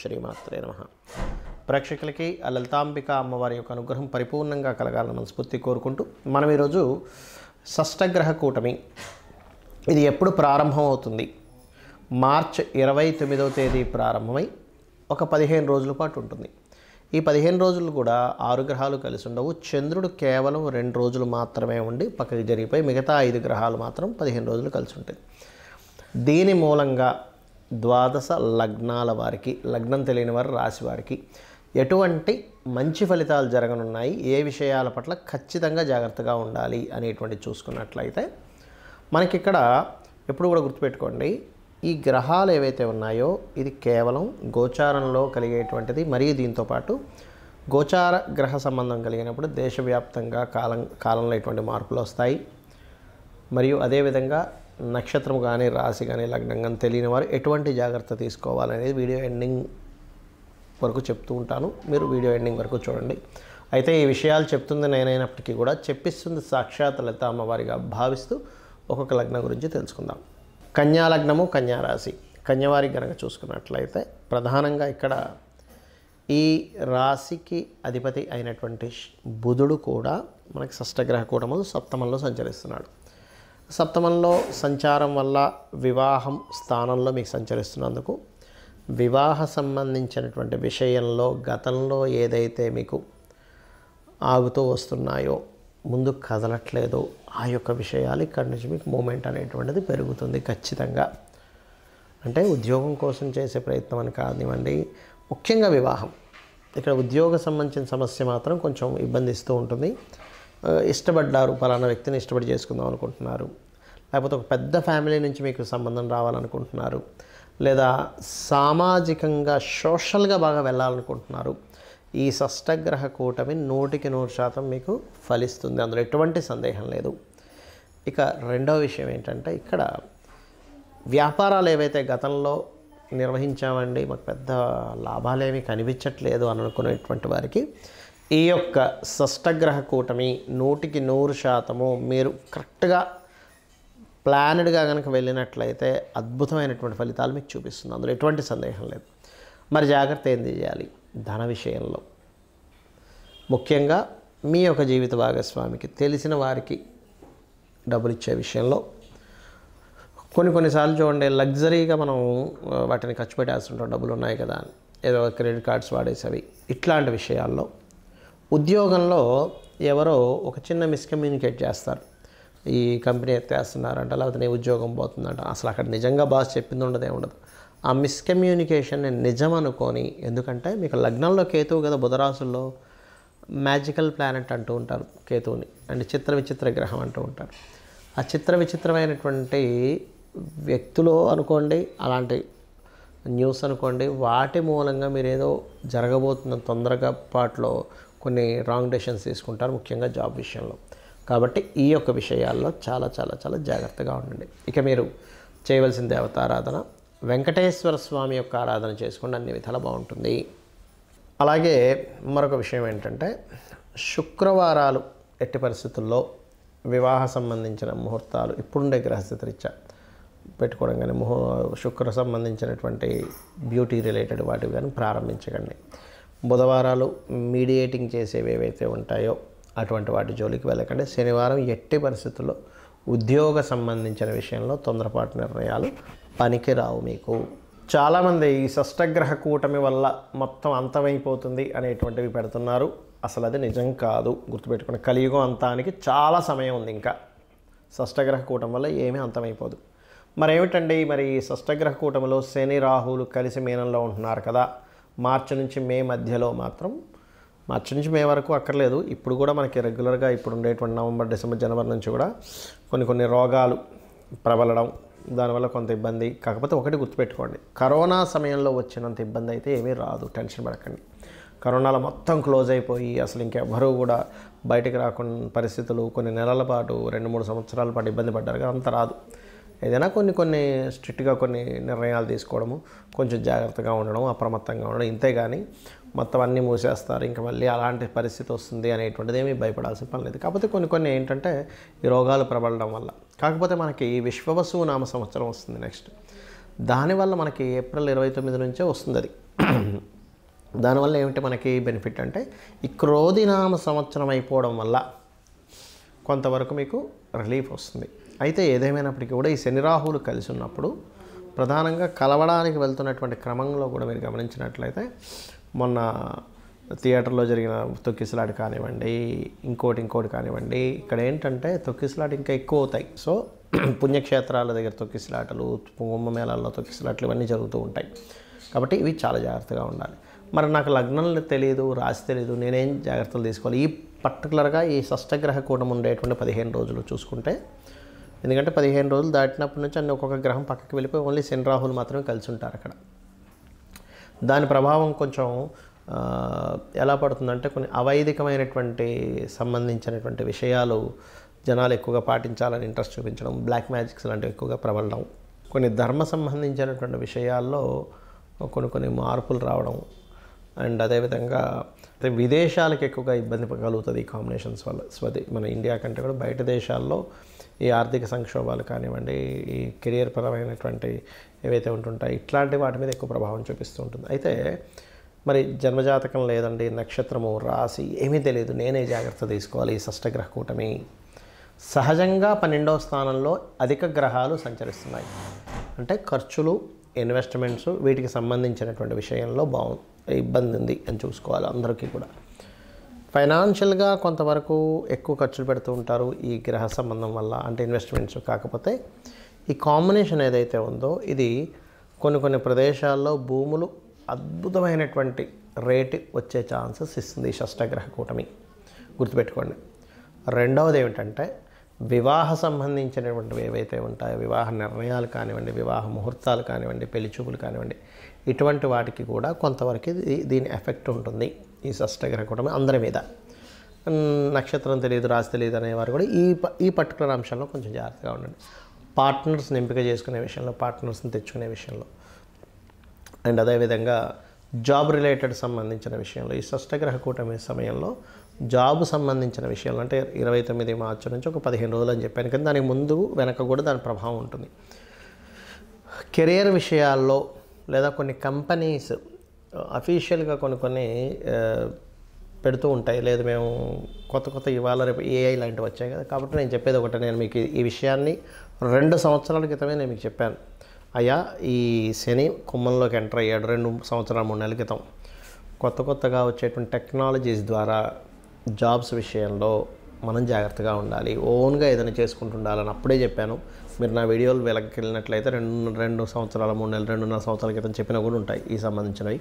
శ్రీమాత్రే నమః. ప్రేక్షకులకి ఆ లలితాంబిక అమ్మవారి యొక్క అనుగ్రహం పరిపూర్ణంగా కలగాలని మనస్ఫూర్తి కోరుకుంటూ మనం ఈరోజు షష్టగ్రహ కూటమి ఇది ఎప్పుడు ప్రారంభం అవుతుంది? మార్చ్ 29వ తేదీ ప్రారంభమై ఒక 15 రోజుల పాటు ఉంటుంది. ఈ 15 రోజులు కూడా 6 గ్రహాలు కలిసి ఉండవు. చంద్రుడు కేవలం 2 రోజులు మాత్రమే ఉండి పక్కకి జరిగిపోయి మిగతా 5 గ్రహాలు మాత్రం 15 రోజులు కలిసి ఉంటాయి. దీని మూలంగా ద్వాదశ లగ్నాల వారికి, లగ్నం తెలియని వారు రాశి వారికి ఎటువంటి మంచి ఫలితాలు జరగనున్నాయి, ఏ విషయాల పట్ల ఖచ్చితంగా జాగ్రత్తగా ఉండాలి అనేటువంటి చూసుకున్నట్లయితే మనకి ఇక్కడ ఎప్పుడు కూడా గుర్తుపెట్టుకోండి, ఈ గ్రహాలు ఏవైతే ఉన్నాయో ఇది కేవలం గోచారంలో కలిగేటువంటిది. మరియు దీంతోపాటు గోచార గ్రహ సంబంధం కలిగినప్పుడు దేశవ్యాప్తంగా కాలంలో ఎటువంటి మార్పులు వస్తాయి. మరియు అదేవిధంగా నక్షత్రం కానీ రాశి కానీ లగ్నం కానీ తెలియని వారు ఎటువంటి జాగ్రత్త తీసుకోవాలనేది వీడియో ఎండింగ్ వరకు చెప్తూ ఉంటాను. మీరు వీడియో ఎండింగ్ వరకు చూడండి. అయితే ఈ విషయాలు చెప్తుంది నేనైనప్పటికీ కూడా చెప్పిస్తుంది సాక్షాత్ లలిత అమ్మవారిగా భావిస్తూ ఒక్కొక్క లగ్నం గురించి తెలుసుకుందాం. కన్యా లగ్నము, కన్యా రాశి. కన్యవారికి కనుక చూసుకున్నట్లయితే ప్రధానంగా ఇక్కడ ఈ రాశికి అధిపతి అయినటువంటి బుధుడు కూడా మనకి షష్టగ్రహ కూటములు సప్తమంలో సంచరిస్తున్నాడు. సప్తమంలో సంచారం వల్ల వివాహం స్థానంలో మీకు సంచరిస్తున్నందుకు వివాహ సంబంధించినటువంటి విషయంలో గతంలో ఏదైతే మీకు ఆగుతూ వస్తున్నాయో, ముందు కదలట్లేదో ఆ యొక్క విషయాలు ఇక్కడి నుంచి మీకు మూమెంట్ అనేటువంటిది పెరుగుతుంది ఖచ్చితంగా. అంటే ఉద్యోగం కోసం చేసే ప్రయత్నం అని కానివ్వండి, ముఖ్యంగా వివాహం. ఇక్కడ ఉద్యోగ సంబంధించిన సమస్య మాత్రం కొంచెం ఇబ్బంది ఇస్తూ ఉంటుంది. ఇష్టపడ్డారు, పలానా వ్యక్తిని ఇష్టపడి చేసుకుందాం అనుకుంటున్నారు, లేకపోతే ఒక పెద్ద ఫ్యామిలీ నుంచి మీకు సంబంధం రావాలనుకుంటున్నారు, లేదా సామాజికంగా సోషల్గా బాగా వెళ్ళాలనుకుంటున్నారు. ఈ షష్టగ్రహ కూటమి 100% మీకు ఫలిస్తుంది, అందులో ఎటువంటి సందేహం లేదు. ఇక రెండవ విషయం ఏంటంటే, ఇక్కడ వ్యాపారాలు ఏవైతే గతంలో నిర్వహించామండి మాకు పెద్ద లాభాలేమీ కనిపించట్లేదు అని అనుకునేటువంటి వారికి ఈ యొక్క షష్టగ్రహ కూటమి 100% మీరు కరెక్ట్గా ప్లానెడ్గా కనుక వెళ్ళినట్లయితే అద్భుతమైనటువంటి ఫలితాలు మీకు చూపిస్తుంది, అందులో ఎటువంటి సందేహం లేదు. మరి జాగ్రత్త ఏంది చేయాలి? ధన విషయంలో ముఖ్యంగా మీ యొక్క జీవిత భాగస్వామికి తెలిసిన వారికి డబ్బులు ఇచ్చే విషయంలో కొన్నిసార్లు చూడండి, లగ్జరీగా మనం వాటిని ఖర్చు పెట్టేస్తుంటాం, డబ్బులు ఉన్నాయి కదా అని ఏదో క్రెడిట్ కార్డ్స్ వాడేసేవి. ఇట్లాంటి విషయాల్లో ఉద్యోగంలో ఎవరో ఒక చిన్న మిస్కమ్యూనికేట్ చేస్తారు, ఈ కంపెనీ ఎత్తేస్తున్నారంట, లేకపోతే నీ ఉద్యోగం పోతుందంట. అసలు అక్కడ నిజంగా బాస్ చెప్పింది ఉండదే ఉండదు. ఆ మిస్కమ్యూనికేషన్ని నిజం అనుకొని, ఎందుకంటే మీకు లగ్నంలో కేతువు కదా, బుధరాశుల్లో మ్యాజికల్ ప్లానెట్ అంటూ ఉంటారు కేతువుని, అంటే చిత్ర విచిత్ర గ్రహం అంటూ ఉంటారు. ఆ చిత్ర విచిత్రమైనటువంటి వ్యక్తులు అనుకోండి, అలాంటి న్యూస్ అనుకోండి, వాటి మూలంగా మీరు ఏదో జరగబోతున్న తొందరగా పాటులో కొన్ని రాంగ్ డెసిషన్స్ తీసుకుంటారు, ముఖ్యంగా జాబ్ విషయంలో. కాబట్టి ఈ యొక్క విషయాల్లో చాలా చాలా చాలా జాగ్రత్తగా ఉండండి. ఇక మీరు చేయవలసిన దేవతారాధన వెంకటేశ్వర స్వామి యొక్క ఆరాధన చేసుకోండి, అన్ని విధాలా బాగుంటుంది. అలాగే మరొక విషయం ఏంటంటే, శుక్రవారాలు ఎట్టి పరిస్థితుల్లో వివాహ సంబంధించిన ముహూర్తాలు ఇప్పుడుండే గ్రహస్థితి రీత్యా పెట్టుకోవడం కానీ, శుక్ర సంబంధించినటువంటి బ్యూటీ రిలేటెడ్ వాటివి కానీ ప్రారంభించకండి. బుధవారాలు మీడియేటింగ్ చేసేవి ఏవైతే ఉంటాయో అటువంటి వాటి జోలికి వెళ్ళకండి. శనివారం ఎట్టి పరిస్థితుల్లో ఉద్యోగ సంబంధించిన విషయంలో తొందరపాటు నిర్ణయాలు పనికిరావు మీకు. చాలామంది ఈ షష్టగ్రహ కూటమి వల్ల మొత్తం అంతమైపోతుంది అనేటువంటివి పెడుతున్నారు. అసలు అది నిజం కాదు, గుర్తుపెట్టుకుని. కలియుగం అంతానికి చాలా సమయం ఉంది. ఇంకా షష్టగ్రహ కూటమి వల్ల ఏమీ అంతమైపోదు. మరేమిటండి మరి షష్టగ్రహ కూటమిలో శని రాహువులు కలిసి మీనంలో ఉంటున్నారు కదా, మార్చి నుంచి మే మధ్యలో మాత్రం, మార్చి నుంచి మే వరకు అక్కర్లేదు, ఇప్పుడు కూడా మనకి రెగ్యులర్గా ఇప్పుడు ఉండేటువంటి నవంబర్, డిసెంబర్, జనవరి నుంచి కూడా కొన్ని రోగాలు ప్రబలడం, దానివల్ల కొంత ఇబ్బంది. కాకపోతే ఒకటి గుర్తుపెట్టుకోండి, కరోనా సమయంలో వచ్చినంత ఇబ్బంది అయితే ఏమీ రాదు, టెన్షన్ పడకండి. కరోనాలో మొత్తం క్లోజ్ అయిపోయి అసలు ఇంకెవ్వరూ కూడా బయటికి రాకుండా పరిస్థితులు కొన్ని నెలల పాటు 2-3 సంవత్సరాల పాటు ఇబ్బంది పడ్డారు కదా, అంత రాదు. ఏదైనా కొన్ని స్ట్రిక్ట్గా కొన్ని నిర్ణయాలు తీసుకోవడము, కొంచెం జాగ్రత్తగా ఉండడం, అప్రమత్తంగా ఉండడం, ఇంతే కానీ మొత్తం అన్నీ మూసేస్తారు ఇంకా మళ్ళీ అలాంటి పరిస్థితి వస్తుంది అనేటువంటిది ఏమీ భయపడాల్సిన పని లేదు. కాకపోతే కొన్ని ఏంటంటే ఈ రోగాలు ప్రబలడం వల్ల. కాకపోతే మనకి విశ్వవసు నామ సంవత్సరం వస్తుంది నెక్స్ట్. దానివల్ల మనకి ఏప్రిల్ 29 నుంచే వస్తుంది అది. దానివల్ల ఏమిటి మనకి బెనిఫిట్ అంటే ఈ క్రోధినామ సంవత్సరం అయిపోవడం వల్ల కొంతవరకు మీకు రిలీఫ్ వస్తుంది. అయితే ఏదేమైనప్పటికీ కూడా ఈ శని రాహువులు కలిసి ఉన్నప్పుడు ప్రధానంగా కలవడానికి వెళ్తున్నటువంటి క్రమంలో కూడా మీరు గమనించినట్లయితే మొన్న థియేటర్లో జరిగిన తొక్కిసలాట కానివ్వండి, ఇంకోటి కానివ్వండి, ఇక్కడ ఏంటంటే తొక్కిసలాట ఇంకా ఎక్కువ అవుతాయి. సో పుణ్యక్షేత్రాల దగ్గర తొక్కిసలాటలు, కుంభమేళాల్లో తొక్కిసలాటలు ఇవన్నీ జరుగుతూ ఉంటాయి. కాబట్టి ఇవి చాలా జాగ్రత్తగా ఉండాలి. మరి నాకు లగ్నం తెలియదు, రాశి తెలియదు, నేనేం జాగ్రత్తలు తీసుకోవాలి? ఈ పర్టికులర్గా ఈ షష్టగ్రహ కూటమి ఉండేటువంటి 15 రోజులు చూసుకుంటే, ఎందుకంటే 15 రోజులు దాటినప్పటి నుంచి అన్ని ఒక్కొక్క గ్రహం పక్కకి వెళ్ళిపోయి ఓన్లీ శని రాహులు మాత్రమే కలిసి ఉంటారు అక్కడ. దాని ప్రభావం కొంచెం ఎలా పడుతుందంటే కొన్ని అవైదికమైనటువంటి సంబంధించినటువంటి విషయాలు జనాలు ఎక్కువగా పాటించాలని ఇంట్రెస్ట్ చూపించడం, బ్లాక్ మ్యాజిక్స్ లాంటివి ఎక్కువగా ప్రబలడం, కొన్ని ధర్మ సంబంధించినటువంటి విషయాల్లో కొన్ని మార్పులు రావడం, అండ్ అదేవిధంగా విదేశాలకు ఎక్కువగా ఇబ్బంది కలుగుతుంది ఈ కాంబినేషన్స్ వల్ల. మన ఇండియా కంటే కూడా బయట దేశాల్లో ఈ ఆర్థిక సంక్షోభాలు కానివ్వండి, ఈ కెరియర్ పరమైనటువంటి ఏవైతే ఉంటుంటాయి ఇట్లాంటి వాటి మీద ఎక్కువ ప్రభావం చూపిస్తూ ఉంటుంది. అయితే మరి జన్మజాతకం లేదండి, నక్షత్రము, రాశి ఏమీ తెలియదు, నేనే జాగ్రత్త తీసుకోవాలి. ఈ షష్టగ్రహ కూటమి సహజంగా 12వ స్థానంలో అధిక గ్రహాలు సంచరిస్తున్నాయి. అంటే ఖర్చులు, ఇన్వెస్ట్మెంట్స్ వీటికి సంబంధించినటువంటి విషయంలో ఇబ్బంది ఉంది అని చూసుకోవాలి. అందరికీ కూడా ఫైనాన్షియల్గా కొంతవరకు ఎక్కువ ఖర్చులు పెడుతూ ఉంటారు ఈ గ్రహ సంబంధం వల్ల, అంటే ఇన్వెస్ట్మెంట్స్. కాకపోతే ఈ కాంబినేషన్ ఏదైతే ఉందో ఇది కొన్ని ప్రదేశాల్లో భూములు అద్భుతమైనటువంటి రేటు వచ్చే ఛాన్సెస్ ఇస్తుంది ఈ షష్టగ్రహ కూటమి, గుర్తుపెట్టుకోండి. రెండవది ఏమిటంటే వివాహ సంబంధించినటువంటివి ఏవైతే ఉంటాయో, వివాహ నిర్ణయాలు కానివ్వండి, వివాహ ముహూర్తాలు కానివ్వండి, పెళ్లి చూపులు కానివ్వండి, ఇటువంటి వాటికి కూడా కొంతవరకు దీని ఎఫెక్ట్ ఉంటుంది ఈ షష్టగ్రహ కూటమి అందరి మీద. నక్షత్రం తెలియదు, రాశి తెలియదు అనేవారు కూడా ఈ పర్టికులర్ అంశంలో కొంచెం జాగ్రత్తగా ఉండండి. పార్ట్నర్స్ని ఎంపిక చేసుకునే విషయంలో, పార్ట్నర్స్ని తెచ్చుకునే విషయంలో, అండ్ అదేవిధంగా జాబ్ రిలేటెడ్ సంబంధించిన విషయంలో ఈ షష్టగ్రహ కూటమి సమయంలో జాబ్ సంబంధించిన విషయాలు అంటే 29 మార్చి నుంచి ఒక 15 రోజులు అని చెప్పాను, కానీ దానికి ముందు వెనక కూడా దాని ప్రభావం ఉంటుంది. కెరియర్ విషయాల్లో లేదా కొన్ని కంపెనీస్ అఫీషియల్గా కొన్ని పెడుతూ ఉంటాయి, లేదు మేము కొత్త ఇవాళ రేపు ఏఐ లాంటివి వచ్చాయి కదా. కాబట్టి నేను చెప్పేది ఒకటే, నేను మీకు ఈ విషయాన్ని 2 సంవత్సరాల క్రితమే నేను మీకు చెప్పాను. అయ్యా ఈ శని కుంభంలోకి ఎంటర్ అయ్యాడు 2 సంవత్సరాలు 3 నెలల క్రితం. కొత్తగా వచ్చేటువంటి టెక్నాలజీస్ ద్వారా జాబ్స్ విషయంలో మనం జాగ్రత్తగా ఉండాలి, ఓన్గా ఏదైనా చేసుకుంటూ ఉండాలని అప్పుడే చెప్పాను. మీరు నా వీడియోలు వెళ్ళకెళ్ళినట్లయితే 2 సంవత్సరాలు 3 నెలలు 2.5 సంవత్సరాల క్రితం చెప్పినా కూడా ఉంటాయి ఈ సంబంధించినవి.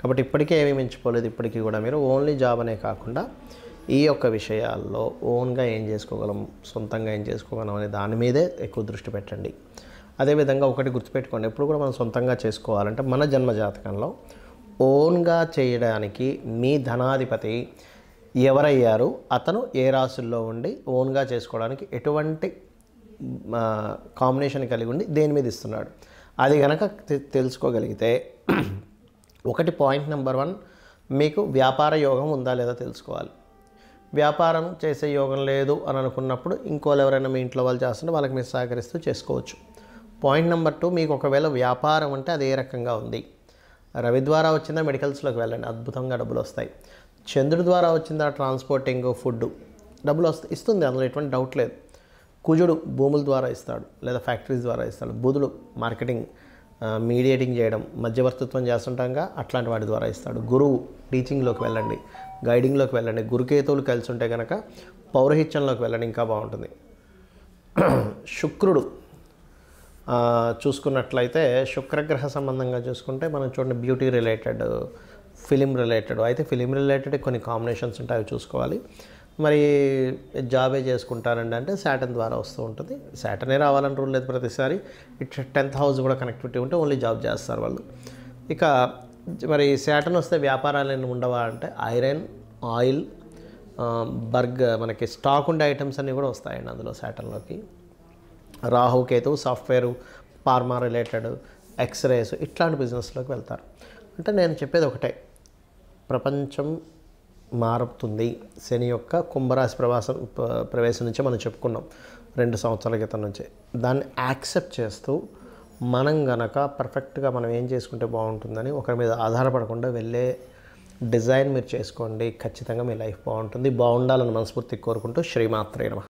కాబట్టి ఇప్పటికే ఏమీ మించిపోలేదు. ఇప్పటికీ కూడా మీరు ఓన్లీ జాబ్ అనే కాకుండా ఈ యొక్క విషయాల్లో ఓన్గా ఏం చేసుకోగలం, సొంతంగా ఏం చేసుకోగలం అనే దాని మీదే ఎక్కువ దృష్టి పెట్టండి. అదేవిధంగా ఒకటి గుర్తుపెట్టుకోండి, ఎప్పుడు కూడా మనం సొంతంగా చేసుకోవాలంటే మన జన్మజాతకంలో ఓన్గా చేయడానికి మీ ధనాధిపతి ఎవరయ్యారు, అతను ఏ రాశుల్లో ఉండి ఓన్గా చేసుకోవడానికి ఎటువంటి కాంబినేషన్ కలిగి ఉండి దేని మీద ఇస్తున్నాడు, అది కనుక తెలుసుకోగలిగితే ఒకటి పాయింట్ నెంబర్ 1 మీకు వ్యాపార యోగం ఉందా లేదా తెలుసుకోవాలి. వ్యాపారం చేసే యోగం లేదు అని అనుకున్నప్పుడు ఇంకోళ్ళు ఎవరైనా మీ ఇంట్లో వాళ్ళు చేస్తుంటే వాళ్ళకి మీరు సహకరిస్తూ చేసుకోవచ్చు. పాయింట్ నెంబర్ 2, మీకు ఒకవేళ వ్యాపారం అంటే అది ఏ రకంగా ఉంది. రవి ద్వారా వచ్చిందా మెడికల్స్లోకి వెళ్ళండి, అద్భుతంగా డబ్బులు వస్తాయి. చంద్రుడి ద్వారా వచ్చిందా ట్రాన్స్పోర్టింగ్, ఫుడ్ డబ్బులు ఇస్తుంది, అందులో ఎటువంటి డౌట్ లేదు. కుజుడు భూముల ద్వారా ఇస్తాడు లేదా ఫ్యాక్టరీస్ ద్వారా ఇస్తాడు. బుధుడు మార్కెటింగ్, మీడియేటింగ్ చేయడం, మధ్యవర్తిత్వం చేస్తుంటాగా అట్లాంటి వాటి ద్వారా ఇస్తాడు. గురువు టీచింగ్లోకి వెళ్ళండి, గైడింగ్లోకి వెళ్ళండి. గురుకేతువులు కలిసి ఉంటే కనుక పౌరహిత్యంలోకి వెళ్ళండి, ఇంకా బాగుంటుంది. శుక్రుడు చూసుకున్నట్లయితే శుక్రగ్రహ సంబంధంగా చూసుకుంటే మనం చూడండి బ్యూటీ రిలేటెడ్, ఫిలిం రిలేటెడ్, అయితే ఫిలిం రిలేటెడ్ కొన్ని కాంబినేషన్స్ ఉంటాయి, అవి చూసుకోవాలి. మరి జాబే చేసుకుంటారండి అంటే శాటర్న్ ద్వారా వస్తూ ఉంటుంది. శాటర్నే రావాలని రూల్ లేదు ప్రతిసారి. 10th హౌస్ కూడా కనెక్టివిటీ ఉంటే ఓన్లీ జాబ్ చేస్తారు వాళ్ళు. ఇక మరి శాటర్న్ వస్తే వ్యాపారాలు ఏమి ఉండవా అంటే ఐరన్, ఆయిల్, మనకి స్టాక్ ఉండే ఐటమ్స్ అన్నీ కూడా వస్తాయండి అందులో శాటర్న్లోకి. Rahu Ketu software, pharma related, X-rays ఇట్లాంటి బిజినెస్లోకి వెళ్తారు. అంటే నేను చెప్పేది ఒకటే, ప్రపంచం మారుతుంది. శని యొక్క కుంభరాశి ప్రవేశం నుంచే మనం చెప్పుకున్నాం 2 సంవత్సరాల క్రితం నుంచే. దాన్ని యాక్సెప్ట్ చేస్తూ మనం గనక పర్ఫెక్ట్గా మనం ఏం చేసుకుంటే బాగుంటుందని ఒకరి మీద ఆధారపడకుండా వెళ్ళే డిజైన్ మీరు చేసుకోండి. ఖచ్చితంగా మీ లైఫ్ బాగుంటుంది. బాగుండాలని మనస్ఫూర్తిగా కోరుకుంటూ శ్రీమాత్రే నమః.